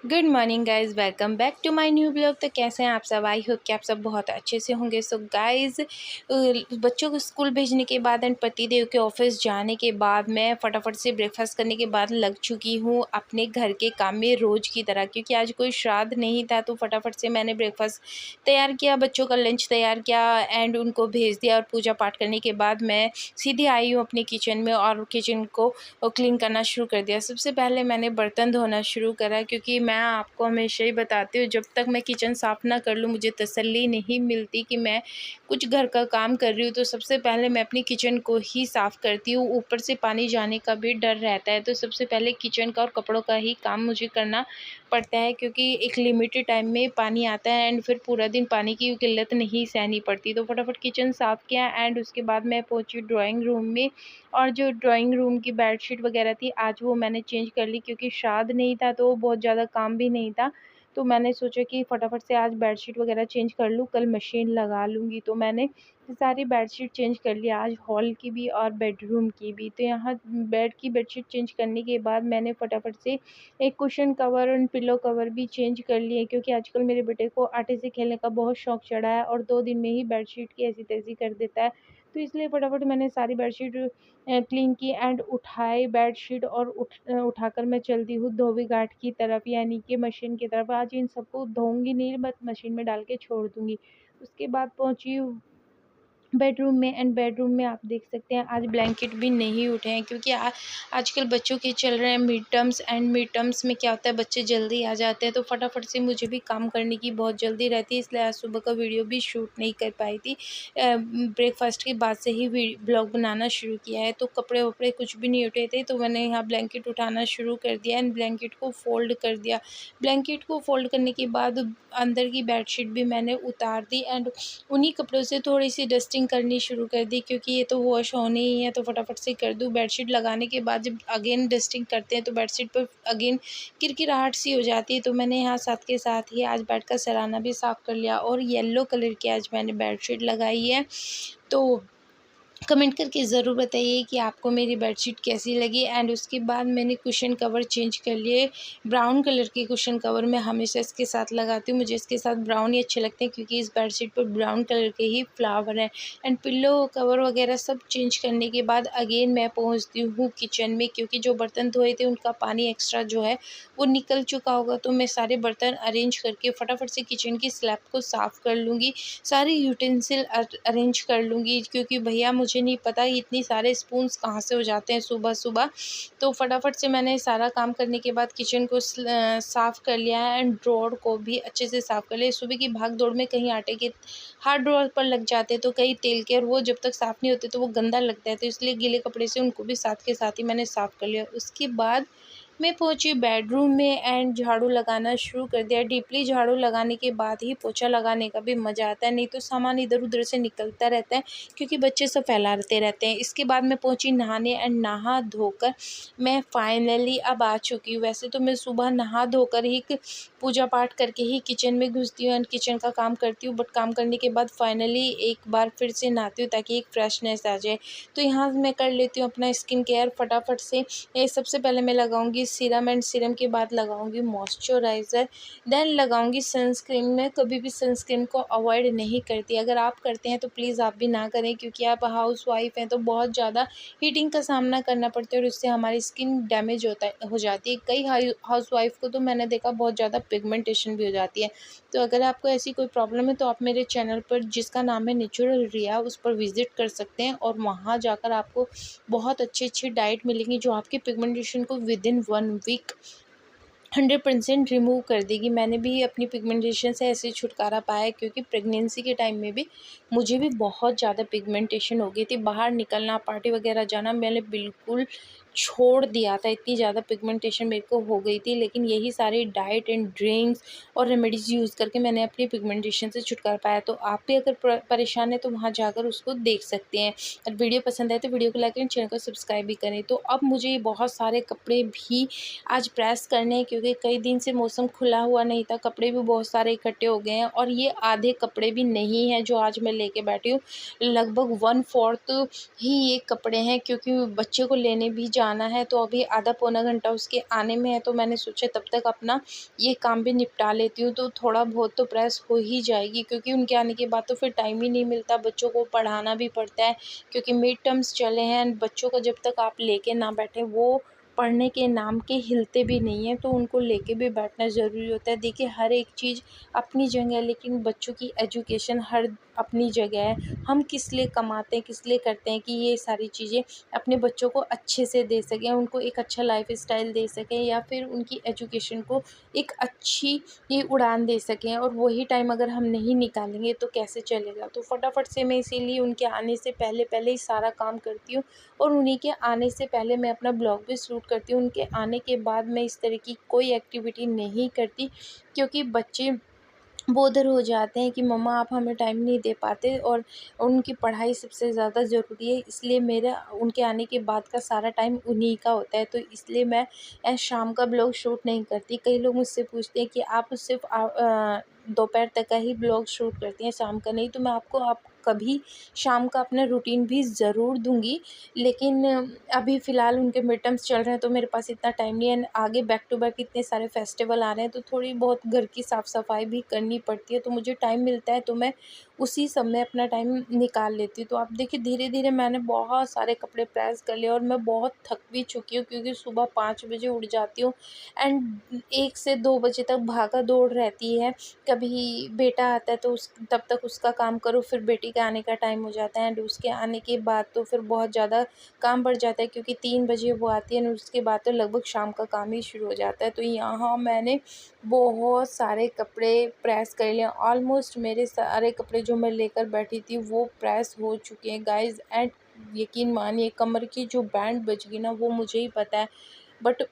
Good morning guys, welcome back to my new blog. तो कैसे हैं आप सब? आई होप कि आप सब बहुत अच्छे से होंगे। सो गाइज़, बच्चों को स्कूल भेजने के बाद एंड पतिदेव के ऑफिस जाने के बाद मैं फटाफट से ब्रेकफास्ट करने के बाद लग चुकी हूँ अपने घर के काम में रोज़ की तरह, क्योंकि आज कोई श्राद्ध नहीं था। तो फटाफट से मैंने ब्रेकफास्ट तैयार किया, बच्चों का लंच तैयार किया एंड उनको भेज दिया। और पूजा पाठ करने के बाद मैं सीधे आई हूँ अपने किचन में और किचन को क्लीन करना शुरू कर दिया। सबसे पहले मैंने बर्तन धोना शुरू करा, क्योंकि मैं आपको हमेशा ही बताती हूँ, जब तक मैं किचन साफ़ ना कर लूँ मुझे तसल्ली नहीं मिलती कि मैं कुछ घर का काम कर रही हूँ। तो सबसे पहले मैं अपनी किचन को ही साफ़ करती हूँ। ऊपर से पानी जाने का भी डर रहता है, तो सबसे पहले किचन का और कपड़ों का ही काम मुझे करना पड़ता है, क्योंकि एक लिमिटेड टाइम में पानी आता है एंड फिर पूरा दिन पानी की किल्लत नहीं सहनी पड़ती। तो फटाफट किचन साफ़ किया एंड उसके बाद मैं पहुँची ड्राइंग रूम में। और जो ड्राइंग रूम की बेडशीट वगैरह थी आज वो मैंने चेंज कर ली, क्योंकि श्राद्ध नहीं था तो बहुत ज़्यादा काम भी नहीं था। तो मैंने सोचा कि फटाफट से आज बेडशीट वगैरह चेंज कर लूँ, कल मशीन लगा लूँगी। तो मैंने सारी बेडशीट चेंज कर ली आज, हॉल की भी और बेडरूम की भी। तो यहाँ बेड की बेडशीट चेंज करने के बाद मैंने फटाफट से एक कुशन कवर और पिलो कवर भी चेंज कर लिए, क्योंकि आजकल मेरे बेटे को आटे से खेलने का बहुत शौक चढ़ा है और 2 दिन में ही बेडशीट की ऐसी तैसी कर देता है। तो इसलिए फटाफट मैंने सारी बेडशीट क्लीन की एंड उठाए बेडशीट और उठाकर मैं चलती हूँ धोबी घाट की तरफ, यानी कि मशीन की तरफ। आज इन सबको धोऊँगी नहीं, बस मशीन में डाल के छोड़ दूँगी। उसके बाद पहुँची बेडरूम में एंड बेडरूम में आप देख सकते हैं आज ब्लैंकेट भी नहीं उठे हैं, क्योंकि आजकल बच्चों के चल रहे हैं mid terms and mid terms में क्या होता है, बच्चे जल्दी आ जाते हैं। तो फटाफट से मुझे भी काम करने की बहुत जल्दी रहती है, इसलिए आज सुबह का वीडियो भी शूट नहीं कर पाई थी। ब्रेकफास्ट के बाद से ही ब्लॉग बनाना शुरू किया है। तो कपड़े वपड़े कुछ भी नहीं उठे थे, तो मैंने यहाँ ब्लैंकेट उठाना शुरू कर दिया एंड ब्लैंकेट को फ़ोल्ड कर दिया। ब्लैंकेट को फ़ोल्ड करने के बाद अंदर की बेडशीट भी मैंने उतार दी एंड उन्हीं कपड़ों से थोड़ी-सी डस्टिंग करनी शुरू कर दी, क्योंकि ये तो वॉश होने ही है, तो फटाफट से कर दूँ। बेडशीट लगाने के बाद जब अगेन डस्टिंग करते हैं तो बेडशीट पर अगेन किरकिराहट सी हो जाती है। तो मैंने यहाँ साथ के साथ ही आज बेड का सिरहाना भी साफ़ कर लिया और येलो कलर की आज मैंने बेडशीट लगाई है। तो कमेंट करके ज़रूर बताइए कि आपको मेरी बेडशीट कैसी लगी। एंड उसके बाद मैंने कुशन कवर चेंज कर लिए। ब्राउन कलर के कुशन कवर मैं हमेशा इसके साथ लगाती हूँ, मुझे इसके साथ ब्राउन ही अच्छे लगते हैं, क्योंकि इस बेडशीट पर ब्राउन कलर के ही फ्लावर हैं। एंड पिल्लो कवर वगैरह सब चेंज करने के बाद अगेन मैं पहुँचती हूँ किचन में, क्योंकि जो बर्तन धोए थे उनका पानी एक्स्ट्रा जो है वो निकल चुका होगा। तो मैं सारे बर्तन अरेंज करके फटाफट से किचन की स्लैब को साफ़ कर लूँगी, सारे यूटेंसिल अरेंज कर लूँगी, क्योंकि भैया मुझे नहीं पता इतनी सारे स्पून्स कहाँ से हो जाते हैं सुबह-सुबहतो फटाफट से मैंने सारा काम करने के बाद किचन को साफ़ कर लिया है एंड ड्रॉर को भी अच्छे से साफ़ कर लिया। सुबह की भाग-दौड़ में कहीं आटे के हाथ ड्रॉर पर लग जाते हैं, तो कहीं तेल के, और वो जब तक साफ़ नहीं होते तो वो गंदा लगता है, तो इसलिए गीले कपड़े से उनको भी साथ के साथ ही मैंने साफ़ कर लिया। उसके बाद मैं पहुंची बेडरूम में एंड झाड़ू लगाना शुरू कर दिया। डीपली झाड़ू लगाने के बाद ही पोछा लगाने का भी मज़ा आता है, नहीं तो सामान इधर उधर से निकलता रहता है, क्योंकि बच्चे सब फैलाते रहते हैं। इसके बाद मैं पहुंची नहाने एंड नहा धोकर मैं फाइनली अब आ चुकी हूँ। वैसे तो मैं सुबह नहा धोकर ही पूजा पाठ करके ही किचन में घुसती हूँ एंड किचन का काम करती हूँ, बट काम करने के बाद फाइनली एक बार फिर से नहाती हूँ ताकि एक फ्रेशनेस आ जाए। तो यहाँ मैं कर लेती हूँ अपना स्किन केयर फटाफट से। सबसे पहले मैं लगाऊंगी सीरम एंड सीरम के बाद लगाऊंगी मॉइस्चराइज़र, देन लगाऊंगी सनस्क्रीन। मैं कभी भी सनस्क्रीन को अवॉइड नहीं करती, अगर आप करते हैं तो प्लीज़ आप भी ना करें, क्योंकि आप हाउस वाइफ हैं तो बहुत ज़्यादा हीटिंग का सामना करना पड़ता है और उससे हमारी स्किन डैमेज हो जाती है। कई हाउस वाइफ को तो मैंने देखा बहुत ज़्यादा पिगमेंटेशन भी हो जाती है। तो अगर आपको ऐसी कोई प्रॉब्लम है तो आप मेरे चैनल पर, जिसका नाम है नेचुरल रिया, उस पर विज़िट कर सकते हैं और वहाँ जाकर आपको बहुत अच्छी डाइट मिलेंगी जो आपकी पिगमेंटेशन को विदिन 1 वीक 100% रिमूव कर देगी। मैंने भी अपनी पिगमेंटेशन से ऐसे छुटकारा पाया है, क्योंकि प्रेगनेंसी के टाइम में भी मुझे भी बहुत ज़्यादा पिगमेंटेशन हो गई थी। बाहर निकलना, पार्टी वगैरह जाना मैंने बिल्कुल छोड़ दिया था, इतनी ज़्यादा पिगमेंटेशन मेरे को हो गई थी। लेकिन यही सारी डाइट एंड ड्रिंक्स और रेमेडीज़ यूज़ करके मैंने अपनी पिगमेंटेशन से छुटकारा पाया। तो आप भी अगर परेशान हैं तो वहाँ जाकर उसको देख सकते हैं। और वीडियो पसंद आए तो वीडियो को लाइक एंड चैनल को सब्सक्राइब भी करें। तो अब मुझे बहुत सारे कपड़े भी आज प्रेस करने हैं, क्योंकि कई दिन से मौसम खुला हुआ नहीं था, कपड़े भी बहुत सारे इकट्ठे हो गए हैं और ये आधे कपड़े भी नहीं हैं जो आज मैं लेके बैठी हूँ। लगभग 1/4 ही ये कपड़े हैं, क्योंकि बच्चे को लेने भी जाना है, तो अभी आधा पौना घंटा उसके आने में है, तो मैंने सोचा तब तक अपना ये काम भी निपटा लेती हूँ, तो थोड़ा बहुत तो प्रेस हो ही जाएगी, क्योंकि उनके आने के बाद तो फिर टाइम ही नहीं मिलता, बच्चों को पढ़ाना भी पड़ता है, क्योंकि मिड टर्म्स चले हैं एंड बच्चों को जब तक आप लेके ना बैठें वो पढ़ने के नाम के हिलते भी नहीं हैं, तो उनको लेके भी बैठना ज़रूरी होता है। देखिए हर एक चीज़ अपनी जगह है, लेकिन बच्चों की एजुकेशन हर अपनी जगह है। हम किस लिए कमाते हैं, किस लिए करते हैं कि ये सारी चीज़ें अपने बच्चों को अच्छे से दे सकें, उनको एक अच्छा लाइफ़स्टाइल दे सकें, या फिर उनकी एजुकेशन को एक अच्छी ये उड़ान दे सकें, और वही टाइम अगर हम नहीं निकालेंगे तो कैसे चलेगा। तो फटाफट से मैं इसीलिए उनके आने से पहले ही सारा काम करती हूँ, और उन्हीं के आने से पहले मैं अपना ब्लॉग भी शूट करती हूँ। उनके आने के बाद मैं इस तरह की कोई एक्टिविटी नहीं करती, क्योंकि बच्चे बोदर हो जाते हैं कि मम्मा आप हमें टाइम नहीं दे पाते, और उनकी पढ़ाई सबसे ज़्यादा ज़रूरी है, इसलिए मेरा उनके आने के बाद का सारा टाइम उन्हीं का होता है। तो इसलिए मैं शाम का ब्लॉग शूट नहीं करती। कई लोग मुझसे पूछते हैं कि आप सिर्फ़ दोपहर तक का ही ब्लॉग शूट करती हैं, शाम का नहीं, तो मैं आपको कभी शाम का अपना रूटीन भी ज़रूर दूँगी, लेकिन अभी फ़िलहाल उनके मिड टर्म्स चल रहे हैं, तो मेरे पास इतना टाइम नहीं है। आगे बैक टू बैक इतने सारे फेस्टिवल आ रहे हैं, तो थोड़ी बहुत घर की साफ़ सफाई भी करनी पड़ती है, तो मुझे टाइम मिलता है तो मैं उसी समय अपना टाइम निकाल लेती हूँ। तो आप देखिए धीरे-धीरे मैंने बहुत सारे कपड़े प्रेस कर लिए, और मैं बहुत थक भी चुकी हूँ, क्योंकि सुबह 5 बजे उठ जाती हूँ एंड 1 से 2 बजे तक भागा-दौड़ रहती है। कभी बेटा आता है तो तब तक उसका काम करो, फिर बेटी के आने का टाइम हो जाता है, एंड उसके आने के बाद तो फिर बहुत ज़्यादा काम बढ़ जाता है, क्योंकि 3 बजे वो आती है, और उसके बाद तो लगभग शाम का काम ही शुरू हो जाता है। तो यहाँ मैंने बहुत सारे कपड़े प्रेस कर लिए, ऑलमोस्ट मेरे सारे कपड़े जो मैं लेकर बैठी थी वो प्रेस हो चुके हैं गाइज़, एंड यकीन मानिए कमर की जो बैंड बज गई ना वो मुझे ही पता है, बट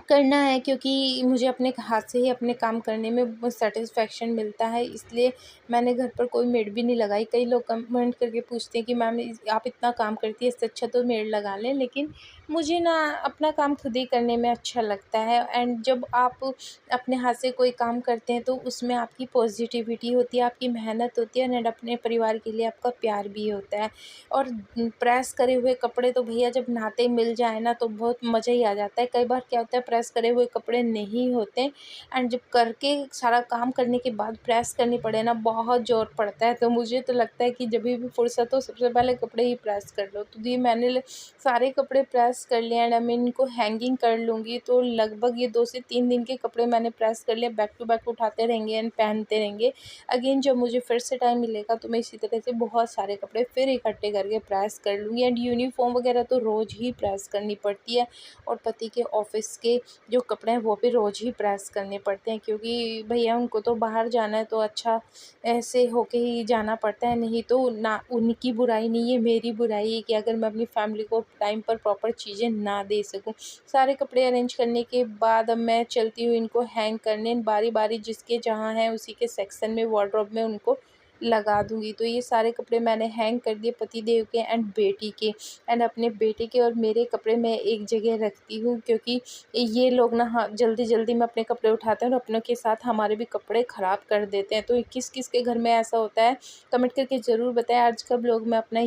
करना है, क्योंकि मुझे अपने हाथ से ही अपने काम करने में सैटिस्फैक्शन मिलता है, इसलिए मैंने घर पर कोई मेड भी नहीं लगाई। कई लोग कमेंट करके पूछते हैं कि मैम आप इतना काम करती है, इससे अच्छा तो मेड लगा लें, लेकिन मुझे ना अपना काम खुद ही करने में अच्छा लगता है। एंड जब आप अपने हाथ से कोई काम करते हैं तो उसमें आपकी पॉजिटिविटी होती है, आपकी मेहनत होती है, एंड अपने परिवार के लिए आपका प्यार भी होता है। और प्रेस करे हुए कपड़े तो भैया जब नहाते ही मिल जाए ना तो बहुत मज़ा ही आ जाता है। कई बार क्या होता है प्रेस करे हुए कपड़े नहीं होते, एंड जब करके सारा काम करने के बाद प्रेस करनी पड़े ना बहुत ज़ोर पड़ता है। तो मुझे तो लगता है कि जब भी फुर्सत हो सबसे पहले कपड़े ही प्रेस कर लो। तो ये मैंने सारे कपड़े प्रेस कर लिए, एंड मैं इनको हैंगिंग कर लूँगी। तो लगभग ये 2 से 3 दिन के कपड़े मैंने प्रेस कर लिए, बैक टू बैक उठाते रहेंगे एंड पहनते रहेंगे। अगेन जब मुझे फिर से टाइम मिलेगा तो मैं इसी तरह से बहुत सारे कपड़े फिर इकट्ठे करके प्रेस कर लूँगी। एंड यूनिफ़ॉर्म वगैरह तो रोज़ ही प्रेस करनी पड़ती है, और पति के ऑफ़िस के जो कपड़े हैं वो भी रोज़ ही प्रेस करने पड़ते हैं, क्योंकि भैया उनको तो बाहर जाना है तो अच्छा ऐसे होके ही जाना पड़ता है। नहीं तो ना उनकी बुराई नहीं है, मेरी बुराई है कि अगर मैं अपनी फैमिली को टाइम पर प्रॉपर चीज़ें ना दे सकूँ। सारे कपड़े अरेंज करने के बाद अब मैं चलती हूँ इनको हैंग करने, बारी-बारी जिसके जहाँ हैं उसी के सेक्शन में वार्डरोब में उनको लगा दूँगी। तो ये सारे कपड़े मैंने हैंग कर दिए पतिदेव के एंड बेटी के, एंड अपने बेटे के और मेरे कपड़े मैं एक जगह रखती हूँ, क्योंकि ये लोग ना हाँ जल्दी-जल्दी में अपने कपड़े उठाते हैं और अपनों के साथ हमारे भी कपड़े ख़राब कर देते हैं। तो किस-किस के घर में ऐसा होता है कमेंट करके ज़रूर बताएँ। आज का ब्लॉग मैं अपना